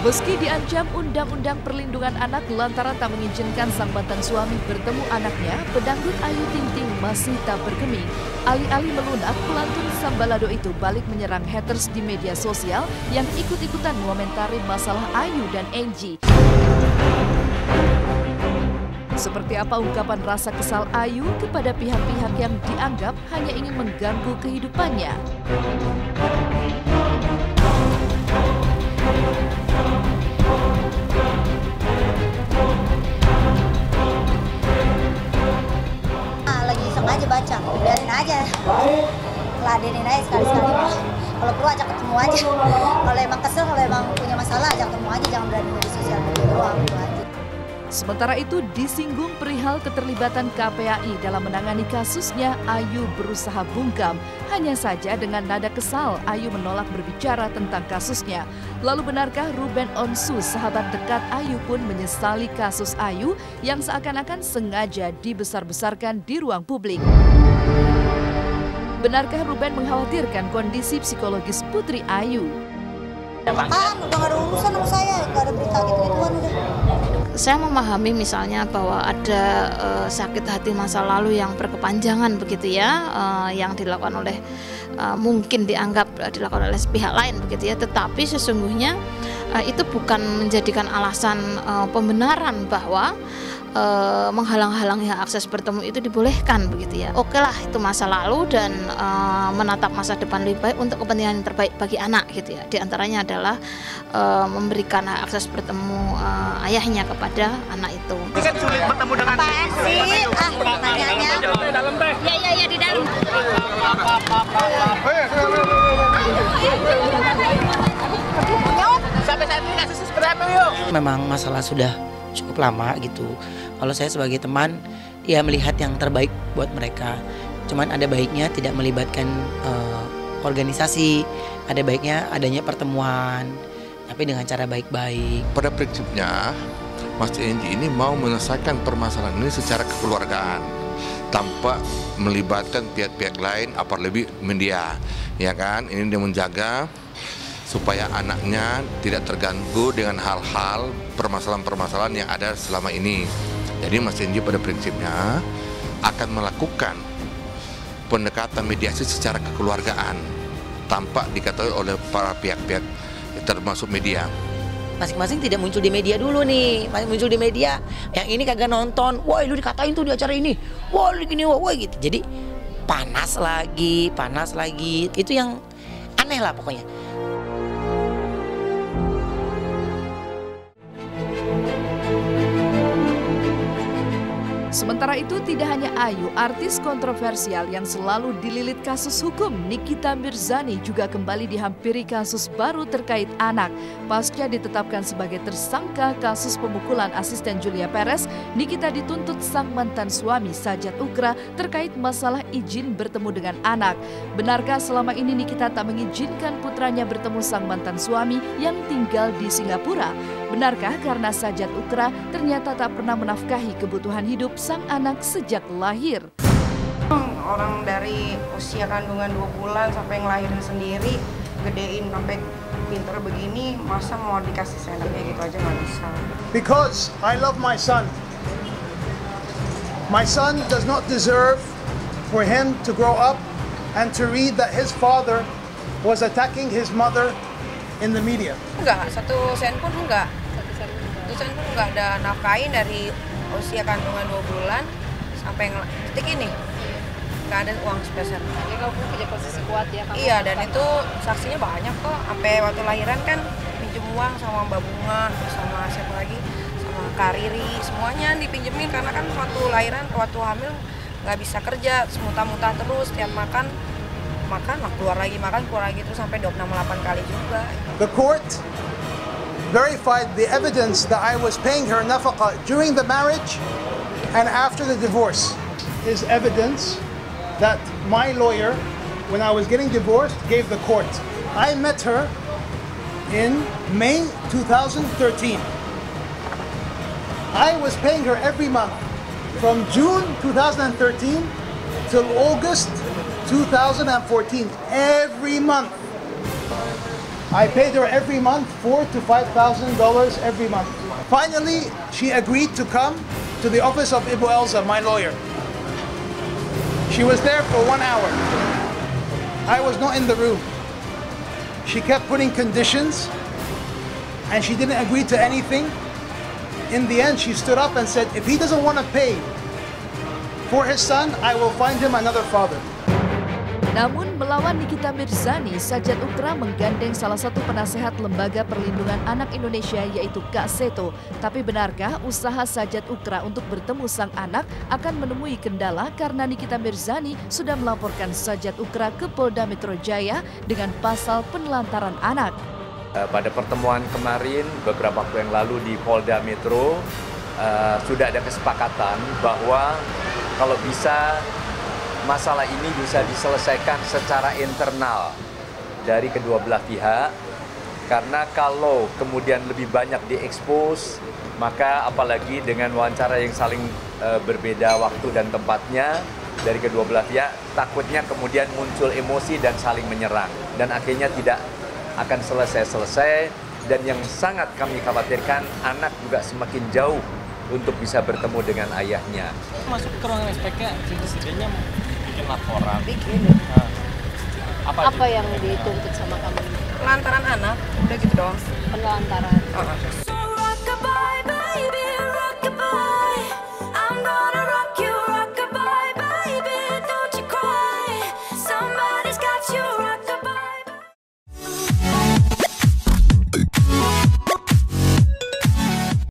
Meski diancam Undang-Undang Perlindungan Anak lantaran tak mengizinkan sang mantan suami bertemu anaknya, pedangdut Ayu Ting Ting masih tak bergeming. Alih-alih melunak, pelantun sang balado itu balik menyerang haters di media sosial yang ikut-ikutan mengomentari masalah Ayu dan Angie. Seperti apa ungkapan rasa kesal Ayu kepada pihak-pihak yang dianggap hanya ingin mengganggu kehidupannya? Lagi iseng aja baca, biarin aja, ladenin aja sekali-sekali. Kalau perlu ajak ketemu aja. Kalau emang kesel, kalau emang punya masalah ajak ketemu aja, jangan berani di sosial media doang gitu aja. Sementara itu disinggung perihal keterlibatan KPAI dalam menangani kasusnya, Ayu berusaha bungkam. Hanya saja dengan nada kesal, Ayu menolak berbicara tentang kasusnya. Lalu benarkah Ruben Onsu, sahabat dekat Ayu pun menyesali kasus Ayu yang seakan-akan sengaja dibesar-besarkan di ruang publik? Benarkah Ruben mengkhawatirkan kondisi psikologis putri Ayu? Udah gak ada urusan sama saya, gak ada berita gitu-gituan udah. Saya memahami misalnya bahwa ada sakit hati masa lalu yang berkepanjangan begitu ya, yang dilakukan oleh mungkin dianggap dilakukan oleh pihak lain begitu ya, tetapi sesungguhnya itu bukan menjadikan alasan pembenaran bahwa menghalang-halangi akses bertemu itu dibolehkan begitu ya. Oke lah, itu masa lalu dan menatap masa depan lebih baik untuk kepentingan yang terbaik bagi anak gitu ya. Di antaranya adalah memberikan akses bertemu ayahnya kepada anak itu. Ini kan sulit bertemu dengan apaan sih? Nanyanya. Ya di dalam. sampai saat ini kasusnya seperti apa yuk? Memang masalah sudah cukup lama gitu. Kalau saya sebagai teman, ya melihat yang terbaik buat mereka. Cuman ada baiknya tidak melibatkan organisasi, ada baiknya adanya pertemuan, tapi dengan cara baik-baik. Pada prinsipnya, Mas Angie ini mau menyelesaikan permasalahan ini secara kekeluargaan, tanpa melibatkan pihak-pihak lain, apalagi media, ya kan? Ini dia menjaga supaya anaknya tidak terganggu dengan hal-hal permasalahan-permasalahan yang ada selama ini. Jadi Mas Angie pada prinsipnya akan melakukan pendekatan mediasi secara kekeluargaan tanpa diketahui oleh para pihak-pihak termasuk media. Masing-masing tidak muncul di media dulu nih, muncul di media. Yang ini kagak nonton, woi lu dikatain tuh di acara ini, woi gini, woi gitu. Jadi panas lagi, itu yang aneh lah pokoknya. Sementara itu tidak hanya Ayu, artis kontroversial yang selalu dililit kasus hukum, Nikita Mirzani juga kembali dihampiri kasus baru terkait anak. Pasca ditetapkan sebagai tersangka kasus pemukulan asisten Julia Perez, Nikita dituntut sang mantan suami Sajat Ukra terkait masalah izin bertemu dengan anak. Benarkah selama ini Nikita tak mengizinkan putranya bertemu sang mantan suami yang tinggal di Singapura? Benarkah karena Sajat Ukra ternyata tak pernah menafkahi kebutuhan hidup sang anak sejak lahir? Orang dari usia kandungan 2 bulan sampai ngelahirin sendiri, gedein sampai pinter begini, masa mau dikasih seenaknya gitu aja nggak bisa. Because I love my son. My son does not deserve for him to grow up and to read that his father was attacking his mother in the media. Enggak, 1 sen pun enggak. 1 sen pun enggak ada nafkahin dari usia kandungan 2 bulan sampai detik ini. Enggak ada uang sepeser. Ya kamu punya posisi kuat ya. Iya, dan itu saksinya banyak kok. Sampai waktu lahiran kan pinjem uang sama Mbak Bunga, sama siapa lagi, sama Kariri, semuanya dipinjemin karena kan waktu lahiran, waktu hamil nggak bisa kerja, semuta-muta terus, tiap makan keluar lagi terus sampai 28 kali juga. The court verified the evidence that I was paying her nafaqah during the marriage and after the divorce. Is evidence that my lawyer, when I was getting divorced, gave the court. I met her in May 2013. I was paying her every month from June 2013 till August 2014, every month. I paid her every month $4,000 to $5,000 every month. Finally, she agreed to come to the office of Ibu Elza, my lawyer. She was there for 1 hour. I was not in the room. She kept putting conditions and she didn't agree to anything. In the end, she stood up and said, if he doesn't want to pay for his son, I will find him another father. Namun melawan Nikita Mirzani, Sajat Ukra menggandeng salah satu penasehat Lembaga Perlindungan Anak Indonesia yaitu Kak Seto. Tapi benarkah usaha Sajat Ukra untuk bertemu sang anak akan menemui kendala karena Nikita Mirzani sudah melaporkan Sajat Ukra ke Polda Metro Jaya dengan pasal penelantaran anak? Pada pertemuan kemarin beberapa waktu yang lalu di Polda Metro sudah ada kesepakatan bahwa kalau bisa masalah ini bisa diselesaikan secara internal dari kedua belah pihak, karena kalau kemudian lebih banyak diekspos, maka apalagi dengan wawancara yang saling berbeda waktu dan tempatnya dari kedua belah pihak, takutnya kemudian muncul emosi dan saling menyerang, dan akhirnya tidak akan selesai-selesai. Dan yang sangat kami khawatirkan, anak juga semakin jauh untuk bisa bertemu dengan ayahnya. Masuk ke ruangan SPK, sebenarnya bikin laporan. Bikin. Apa yang dituntut sama kamu? Penelantaran anak, udah gitu doang. Penelantaran.